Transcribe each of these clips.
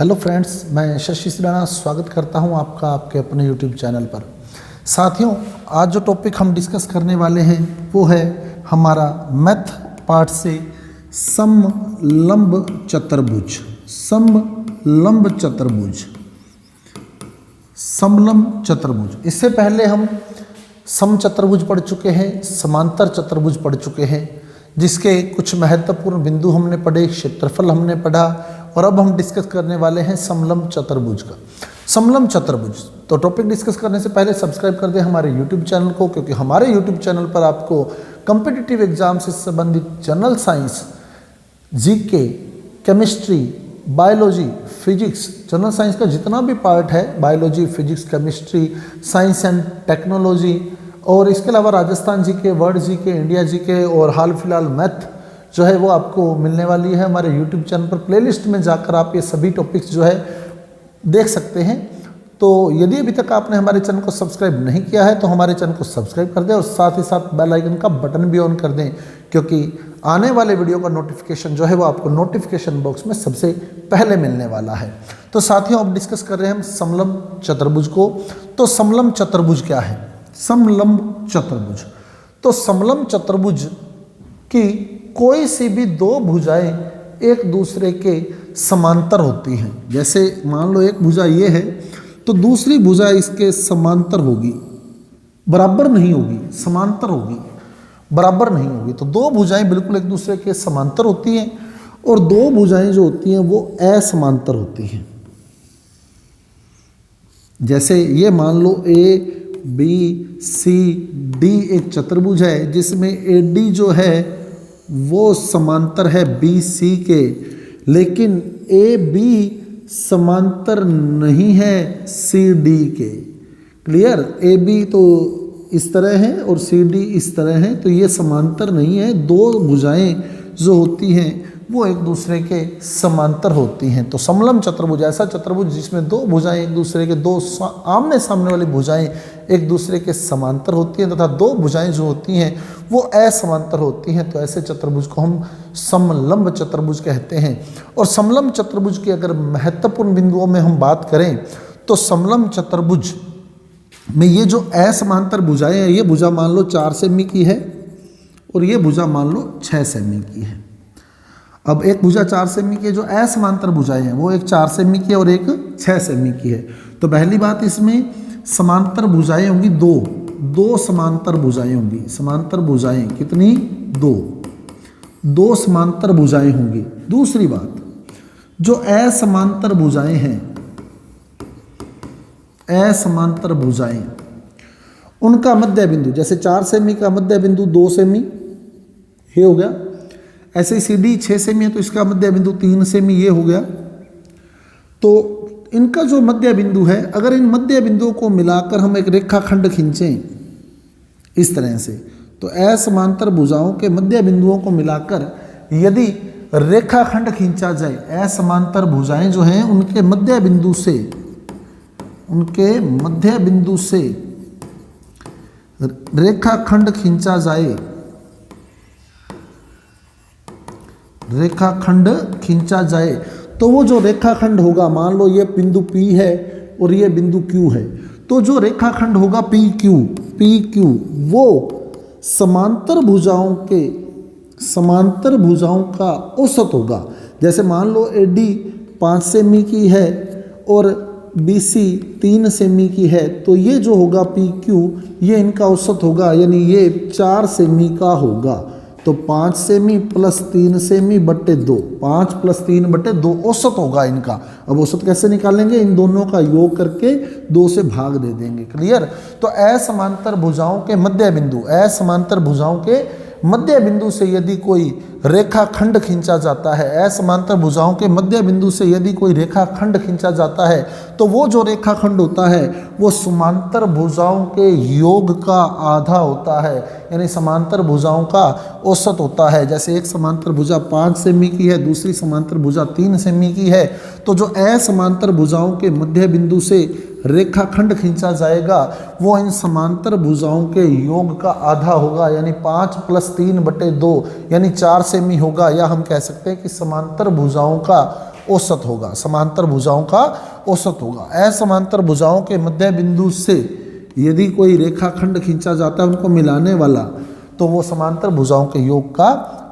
Hello friends, मैं शशि सिराना स्वागत करता हूं आपका आपके अपने यूट्यूब चैनल पर। साथियों, आज जो टॉपिक हम डिस्कस करने वाले हैं वो है हमारा मैथ पार्ट से समलंब चतुर्भुज। समलंब चतुर्भुज, समलंब चतुर्भुज। इससे पहले हम समचतुर्भुज पढ़ चुके हैं, समांतर चतुर्भुज पढ़ चुके हैं, जिसके कुछ महत्वपूर्ण बिंदु हमने पढ़े, क्षेत्रफल हमने पढ़ा, और अब हम डिस्कस करने वाले हैं समलंब चतुर्भुज का। समलंब चतुर्भुज, तो टॉपिक डिस्कस करने से पहले सब्सक्राइब कर दें हमारे यूट्यूब चैनल को, क्योंकि हमारे यूट्यूब चैनल पर आपको कॉम्पिटिटिव एग्जाम से संबंधित general science, GK, chemistry, biology, physics, general science का जितना भी पार्ट है, biology, physics, chemistry, science and technology, और इसके अलावा Rajasthan GK, world GK, India GK और हाल फिलहाल मैथ जो है वो आपको मिलने वाली है हमारे यूट्यूब चैनल पर। प्लेलिस्ट में जाकर आप ये सभी टॉपिक्स जो है देख सकते हैं। तो यदि अभी तक आपने हमारे चैनल को सब्सक्राइब नहीं किया है तो हमारे चैनल को सब्सक्राइब कर दें और साथ ही साथ बेल आइकन का बटन भी ऑन कर दें, क्योंकि आने वाले वीडियो का नोटिफिकेशन जो है वो आपको नोटिफिकेशन बॉक्स में सबसे पहले मिलने वाला है। तो साथियों, अब डिस्कस कर रहे हैं हम समलंब चतुर्भुज को। तो समलंब चतुर्भुज क्या है? समलंब चतुर्भुज, तो समलंब चतुर्भुज की कोई सी भी दो भुजाएं एक दूसरे के समांतर होती हैं। जैसे मान लो एक भुजा ये है तो दूसरी भुजा इसके समांतर होगी, बराबर नहीं होगी, समांतर होगी, बराबर नहीं होगी। तो दो भुजाएं बिल्कुल एक दूसरे के समांतर होती हैं और दो भुजाएं जो होती हैं वो असमांतर होती हैं। जैसे ये मान लो ए बी सी डी एक चतुर्भुज है, जिसमें ए डी जो है वो समांतर है बी सी के, लेकिन ए बी समांतर नहीं है सी डी के। क्लियर? ए बी तो इस तरह है और सी डी इस तरह है, तो ये समांतर नहीं है। दो भुजाएं जो होती हैं वो एक दूसरे के समांतर होती हैं। तो समलंब चतुर्भुज ऐसा चतुर्भुज जिसमें दो भुजाएं एक दूसरे के, दो आमने सामने वाली भुजाएं एक दूसरे के समांतर होती हैं तथा दो भुजाएं जो होती हैं वो असमांतर होती हैं। तो ऐसे चतुर्भुज को हम समलंब चतुर्भुज कहते हैं। और समलंब चतुर्भुज की अगर महत्वपूर्ण बिंदुओं में हम बात करें तो समलंब चतुर्भुज में ये जो असमांतर भुजाएं हैं, ये भुजा मान लो 4 सेमी की है और ये भुजा मान लो 6 सेमी की है। अब एक भुजा 4 सेमी की है, जो असमांतर भुजाएं हैं वो एक 4 सेमी की है और एक 6 सेमी की है। तो पहली बात, इसमें समांतर भुजाएं होंगी दो समांतर भुजाएं होंगी। समांतर भुजाएं कितनी? दो समांतर भुजाएं होंगी। दूसरी बात, जो असमांतर भुजाएं हैं, असमांतर भुजाएं, उनका मध्य बिंदु, जैसे 4 सेमी का मध्य बिंदु 2 सेमी, ये हो गया। ऐसे ही सी डी 6 सेमी है तो इसका मध्य बिंदु 3 सेमी, ये हो गया। तो इनका जो मध्य बिंदु है, अगर इन मध्य बिंदुओं को मिलाकर हम एक रेखाखंड खींचें इस तरह से, तो असमांतर भुजाओं के मध्य बिंदुओं को मिलाकर यदि रेखाखंड खींचा जाए, असमांतर भुजाएं जो हैं उनके मध्य बिंदु से रेखाखंड खींचा जाए, रेखाखंड खींचा जाए, तो वो जो रेखाखंड होगा, मान लो ये बिंदु P है और ये बिंदु Q है, तो जो रेखाखंड होगा PQ, वो समांतर भुजाओं का औसत होगा। जैसे मान लो AD 5 सेमी की है और BC 3 सेमी की है, तो ये जो होगा PQ, ये इनका औसत होगा, यानी ये 4 सेमी का होगा। तो 5 सेमी प्लस 3 सेमी बट्टे 2, 5 प्लस 3 बट्टे 2 औसत होगा इनका। अब औसत कैसे निकालेंगे? इन दोनों का योग करके 2 से भाग दे देंगे। क्लियर? तो असमांतर भुजाओं के मध्य बिंदु, असमांतर भुजाओं के मध्य बिंदु से यदि कोई रेखाखंड खींचा जाता है, असमांतर भुजाओं के मध्य बिंदु से यदि कोई रेखाखंड खींचा जाता है, तो वो जो रेखाखंड होता है वो समांतर भुजाओं के योग का आधा होता है, यानी समांतर भुजाओं का औसत होता है। जैसे एक समांतर भुजा 5 सेमी की है, दूसरी समांतर भुजा 3 सेमी की है, तो जो असमांतर भुजाओं के मध्य बिंदु से रेखाखंड खींचा जाएगा वो इन समांतर भुजाओं के योग का आधा होगा, यानी 5 प्लस 3 बटे 2 यानी 4 सेमी होगा। या हम कह सकते हैं कि समांतर भुजाओं का औसत होगा, समांतर भुजाओं का औसत होगा। असमांतर भुजाओं के मध्य बिंदु से यदि कोई रेखाखंड खींचा जाता है उनको मिलाने वाला, तो वो समांतर भुजाओं के योग का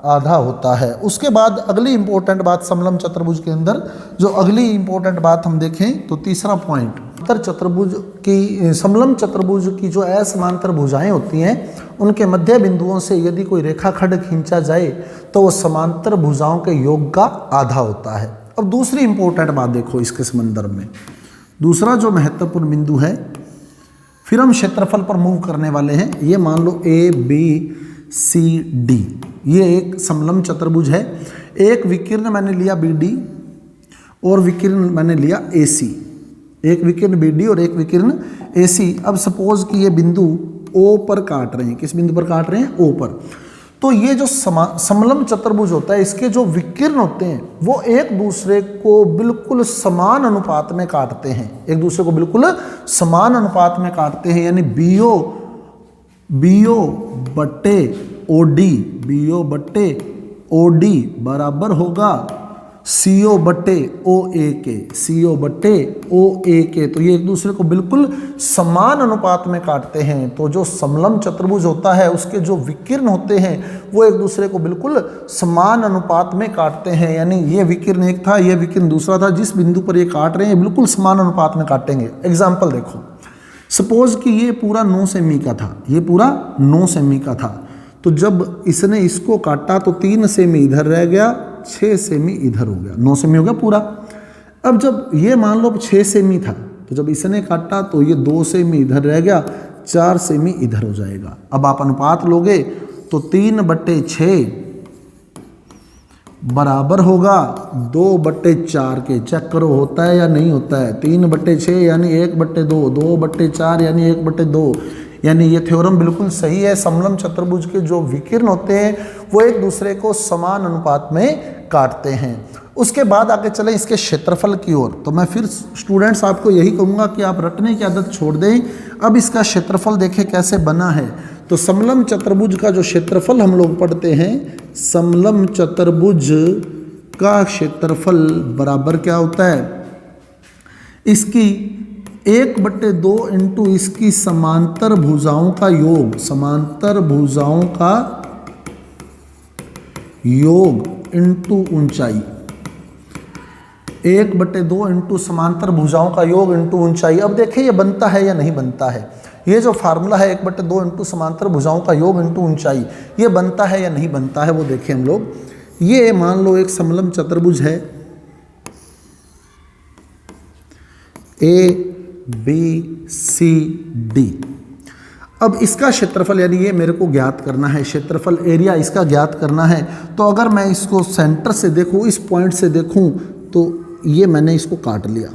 आधा होता है। उसके बाद अगली इंपॉर्टेंट बात समलम चतुर्भुज के अंदर, जो अगली इंपॉर्टेंट बात हम देखें तो तीसरा पॉइंट, चतुर्भुज की समलम चतुर्भुज की जो असमांतर भुजाएं होती हैं उनके मध्य बिंदुओं से यदि कोई रेखाखंड खींचा जाए तो वो समांतर भुजाओं के योग का आधा होता है। अब दूसरी इंपॉर्टेंट बात देखो इसके संदर्भ में, दूसरा जो महत्वपूर्ण बिंदु है, फिर हम क्षेत्रफल पर मूव करने वाले हैं। ये मान लो ABCD, ये एक समलम चतुर्भुज है। एक विकीर्ण मैंने लिया BD और विकीर्ण मैंने लिया AC, एक विकीर्ण BD और एक विकीर्ण AC। अब सपोज कि ये बिंदु O पर काट रहे हैं, किस बिंदु पर काट रहे हैं? O पर। तो ये जो समलम चतुर्भुज होता है, इसके जो विकीर्ण होते हैं वो एक दूसरे को बिल्कुल समान अनुपात में काटते हैं, एक दूसरे को बिल्कुल समान अनुपात में काटते हैं। यानी BO बट्टे OD बराबर होगा CO बट्टे OA के। तो ये एक दूसरे को बिल्कुल समान अनुपात में काटते हैं। तो जो समलम चतुर्भुज होता है उसके जो विकीर्ण होते हैं वो एक दूसरे को बिल्कुल समान अनुपात में काटते हैं। यानी ये विकीर्ण एक था, ये विकीर्ण दूसरा था, जिस बिंदु पर ये काट रहे हैं बिल्कुल समान अनुपात में काटेंगे। एग्जाम्पल देखो, सपोज कि ये पूरा 9 सेमी का था, ये पूरा 9 सेमी का था, तो जब इसने इसको काटा तो 3 सेमी इधर रह गया, 6 सेमी इधर हो गया, 9 सेमी हो गया पूरा। अब जब ये मान लो 6 सेमी था, तो जब इसने काटा तो ये 2 सेमी इधर रह गया, 4 सेमी इधर हो जाएगा। अब आप अनुपात लोगे तो 3/6 बराबर होगा 2/4 के। चेक करो होता है या नहीं होता है। 3/6 यानी 1/2, 2/4 यानी 1/2। यानी ये थ्योरम बिल्कुल सही है। समलम चतुर्भुज के जो विकीर्ण होते हैं वो एक दूसरे को समान अनुपात में काटते हैं। उसके बाद आगे चलें इसके क्षेत्रफल की ओर। तो मैं फिर स्टूडेंट्स आपको यही कहूँगा कि आप रटने की आदत छोड़ दें। अब इसका क्षेत्रफल देखें कैसे बना है। तो समलम चतुर्भुज का जो क्षेत्रफल हम लोग पढ़ते हैं, समलम चतुर्भुज का क्षेत्रफल बराबर क्या होता है, इसकी 1/2 इंटू इसकी समांतर भुजाओं का योग, समांतर भुजाओं का योग इंटू ऊंचाई। 1/2 इंटू समांतर भुजाओं का योग इंटू ऊंचाई। अब देखें ये बनता है या नहीं बनता है। ये जो फार्मूला है 1/2 इंटू समांतर भुजाओं का योग इंटू ऊंचाई, ये बनता है या नहीं बनता है वो देखें हम लोग। ये मान लो एक समलम चतुर्भुज है ABCD। अब इसका क्षेत्रफल यानी ये मेरे को ज्ञात करना है, क्षेत्रफल एरिया इसका ज्ञात करना है। तो अगर मैं इसको सेंटर से देखूं, इस पॉइंट से देखूं, तो ये मैंने इसको काट लिया,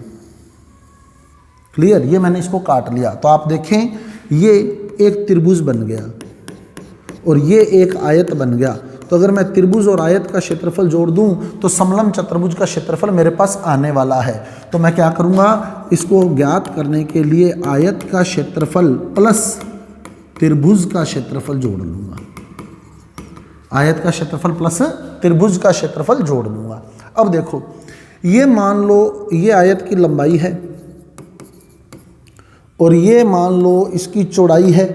क्लियर, ये मैंने इसको काट लिया। तो आप देखें ये एक त्रिभुज बन गया और ये एक आयत बन गया। तो अगर मैं त्रिभुज और आयत का क्षेत्रफल जोड़ दूं तो समलम चतुर्भुज का क्षेत्रफल मेरे पास आने वाला है। तो मैं क्या करूंगा, इसको ज्ञात करने के लिए आयत का क्षेत्रफल प्लस त्रिभुज का क्षेत्रफल जोड़ लूंगा। आयत का क्षेत्रफल प्लस त्रिभुज का क्षेत्रफल जोड़ लूंगा। अब देखो ये मान लो ये आयत की लंबाई है और ये मान लो इसकी चौड़ाई है,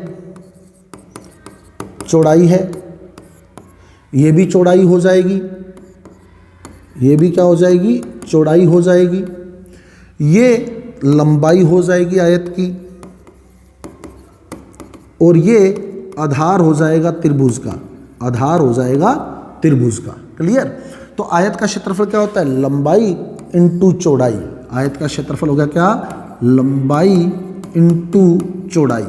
चौड़ाई है, ये भी चौड़ाई हो जाएगी, ये भी क्या हो जाएगी, चौड़ाई हो जाएगी, ये लंबाई हो जाएगी आयत की, और ये आधार हो जाएगा त्रिभुज का, आधार हो जाएगा त्रिभुज का। क्लियर। तो आयत का क्षेत्रफल क्या होता है, लंबाई इंटू चौड़ाई। आयत का क्षेत्रफल हो गया क्या, लंबाई इंटू चौड़ाई,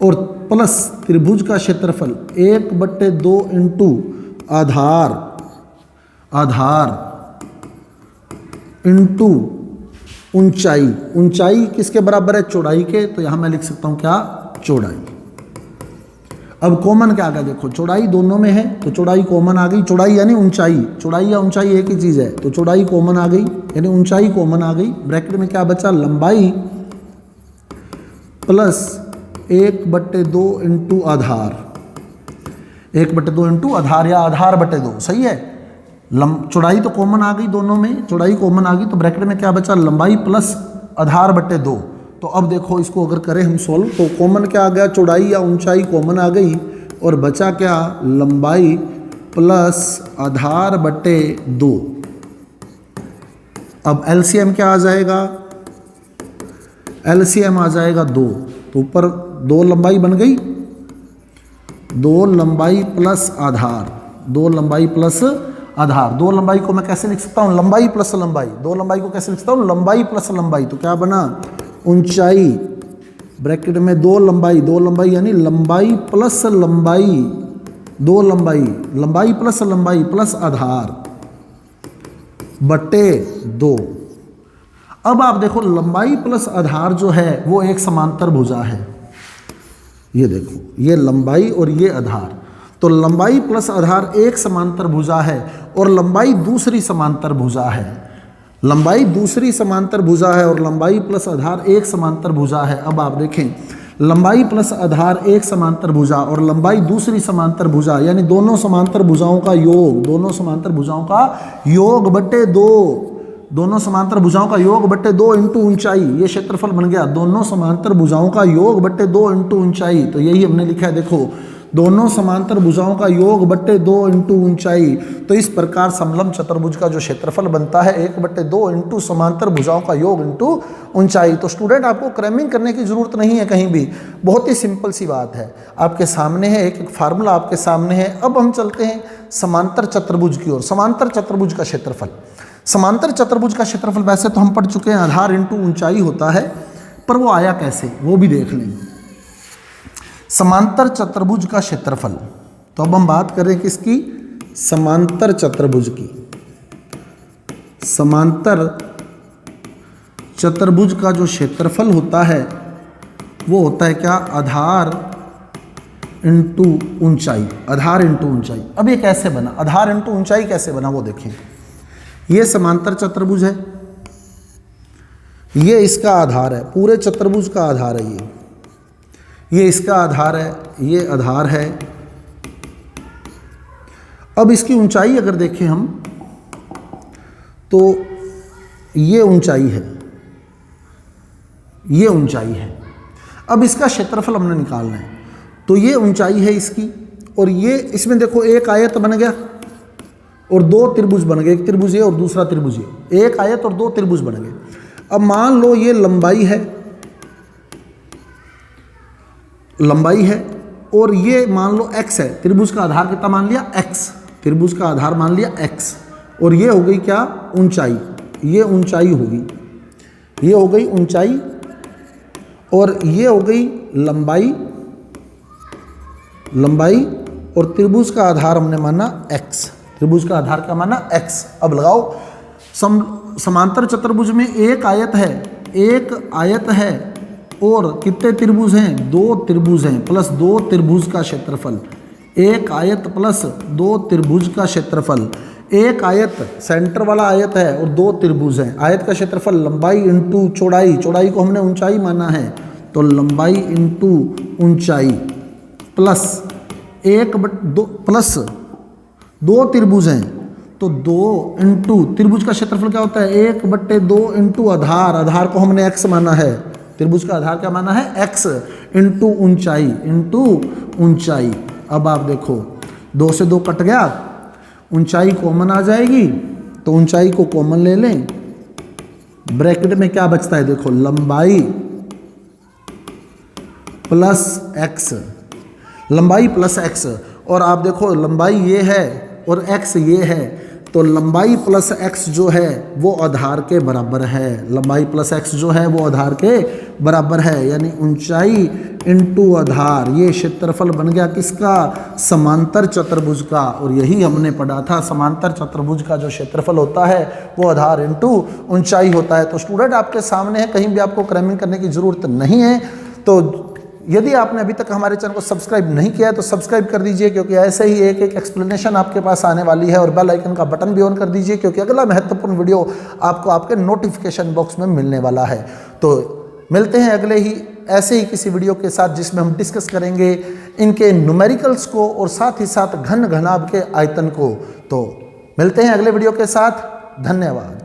और प्लस त्रिभुज का क्षेत्रफल 1/2 इंटू आधार, आधार इंटू ऊंचाई। ऊंचाई किसके बराबर है, चौड़ाई के। तो यहां मैं लिख सकता हूं क्या, चौड़ाई। अब कॉमन क्या आ गया, देखो चौड़ाई दोनों में है तो चौड़ाई कॉमन आ गई। चौड़ाई यानी ऊंचाई, चौड़ाई या ऊंचाई एक ही चीज है, तो चौड़ाई कॉमन आ गई, यानी ऊंचाई कॉमन आ गई। ब्रैकेट में क्या बचा, लंबाई प्लस 1/2 इंटू आधार, 1/2 इंटू आधार या आधार/2, सही है। चौड़ाई तो कॉमन आ गई, दोनों में चौड़ाई कॉमन आ गई, तो ब्रैकेट में क्या बचा, लंबाई प्लस आधार बटे 2। तो अब देखो इसको अगर करें हम सॉल्व, तो कॉमन क्या आ गया, चौड़ाई या ऊंचाई कॉमन आ गई, और बचा क्या, लंबाई प्लस आधार बटे 2। अब एलसीएम क्या आ जाएगा, एलसीएम आ जाएगा 2। तो ऊपर 2 लंबाई बन गई, 2 लंबाई प्लस आधार, 2 लंबाई प्लस आधार। 2 लंबाई को मैं कैसे लिख सकता हूँ, लंबाई प्लस लंबाई। 2 लंबाई को कैसे लिख सकता हूँ, लंबाई प्लस लंबाई। तो क्या बना, ऊंचाई ब्रैकेट में 2 लंबाई, 2 लंबाई यानी लंबाई प्लस लंबाई, 2 लंबाई, लंबाई प्लस लंबाई प्लस आधार बटे 2। अब आप देखो लंबाई प्लस आधार जो है वो एक समांतर भुजा है। ये देखो, ये लंबाई और ये आधार, तो लंबाई प्लस आधार एक समांतर भुजा है और लंबाई दूसरी समांतर भुजा है। लंबाई दूसरी समांतर भुजा है और लंबाई प्लस आधार एक समांतर भुजा है। अब आप देखें, लंबाई प्लस आधार एक समांतर भुजा और लंबाई दूसरी समांतर भुजा, यानी दोनों समांतर भुजाओं का योग, दोनों समांतर भुजाओं का योग बटे 2, दोनों समांतर भुजाओं का योग बटे 2 इंटू ऊंचाई, ये क्षेत्रफल बन गया। दोनों समांतर भुजाओं का योग बटे 2 इंटू ऊंचाई, तो यही हमने लिखा है, देखो दोनों समांतर भुजाओं का योग बटे 2 इंटू ऊंचाई। तो इस प्रकार समलंब चतुर्भुज का जो क्षेत्रफल बनता है 1/2 इंटू समांतर भुजाओं का योग इंटू ऊंचाई। तो स्टूडेंट आपको क्रैमिंग करने की जरूरत नहीं है कहीं भी, बहुत ही सिंपल सी बात है, आपके सामने है, एक एक फार्मूला आपके सामने है। अब हम चलते हैं समांतर चतुर्भुज की ओर। समांतर चतुर्भुज का क्षेत्रफल, समांतर चतुर्भुज का क्षेत्रफल वैसे तो हम पढ़ चुके हैं, आधार इंटू ऊंचाई होता है, पर वो आया कैसे वो भी देख लें। समांतर चतुर्भुज का क्षेत्रफल, तो अब हम बात करें किसकी, समांतर चतुर्भुज की। समांतर चतुर्भुज का जो क्षेत्रफल होता है वो होता है क्या, आधार इंटू ऊंचाई, आधार इंटू ऊंचाई। अब ये कैसे बना, आधार इंटू ऊंचाई कैसे बना वो देखें। ये समांतर चतुर्भुज है, ये इसका आधार है, पूरे चतुर्भुज का आधार है, ये इसका आधार है, ये आधार है। अब इसकी ऊंचाई अगर देखें हम तो ये ऊंचाई है, ये ऊंचाई है। अब इसका क्षेत्रफल हमने निकालना है, तो ये ऊंचाई है इसकी, और ये इसमें देखो एक आयत बन गया और 2 त्रिभुज बन गए, एक त्रिभुज ये और दूसरा त्रिभुज ये, एक आयत और 2 त्रिभुज बन गए। अब मान लो ये लंबाई है, लंबाई है, और ये मान लो x है, त्रिभुज का आधार कितना मान लिया, x, त्रिभुज का आधार मान लिया x, और ये हो गई क्या, ऊंचाई, ये ऊंचाई होगी, ये हो गई ऊंचाई, और ये हो गई लंबाई, लंबाई, और त्रिभुज का आधार हमने माना x, त्रिभुज का आधार क्या माना, x। अब लगाओ, समांतर चतुर्भुज में एक आयत है, एक आयत है, और कितने त्रिभुज हैं, 2 त्रिभुज हैं, प्लस 2 त्रिभुज का क्षेत्रफल, एक आयत प्लस 2 त्रिभुज का क्षेत्रफल। एक आयत सेंटर वाला आयत है और 2 त्रिभुज हैं, आयत का क्षेत्रफल लंबाई इंटू चौड़ाई, चौड़ाई को हमने ऊंचाई माना है, तो लंबाई इंटू ऊंचाई प्लस 1/2 प्लस 2 त्रिभुज हैं, तो 2 इंटू त्रिभुज का क्षेत्रफल क्या होता है, 1/2 इंटू आधार, आधार को हमने x माना है, त्रिभुज का आधार क्या माना है, x, इंटू ऊंचाई, इंटू ऊंचाई। अब आप देखो 2 से 2 कट गया, ऊंचाई कॉमन आ जाएगी, तो ऊंचाई को कॉमन ले लें, ब्रैकेट में क्या बचता है, देखो लंबाई प्लस x, लंबाई प्लस x, और आप देखो लंबाई ये है और x ये है, तो लंबाई प्लस x जो है वो आधार के बराबर है, लंबाई प्लस x जो है वो आधार के बराबर है, यानी ऊंचाई इंटू आधार, ये क्षेत्रफल बन गया किसका, समांतर चतुर्भुज का। और यही हमने पढ़ा था, समांतर चतुर्भुज का जो क्षेत्रफल होता है वो आधार इंटू ऊंचाई होता है। तो स्टूडेंट आपके सामने है, कहीं भी आपको क्रैमिंग करने की जरूरत नहीं है। तो यदि आपने अभी तक हमारे चैनल को सब्सक्राइब नहीं किया है तो सब्सक्राइब कर दीजिए, क्योंकि ऐसे ही एक एक एक्सप्लेनेशन आपके पास आने वाली है, और बेल आइकन का बटन भी ऑन कर दीजिए, क्योंकि अगला महत्वपूर्ण वीडियो आपको आपके नोटिफिकेशन बॉक्स में मिलने वाला है। तो मिलते हैं अगले ही ऐसे ही किसी वीडियो के साथ, जिसमें हम डिस्कस करेंगे इनके न्यूमेरिकल्स को और साथ ही साथ घन घनाभ के आयतन को। तो मिलते हैं अगले वीडियो के साथ। धन्यवाद।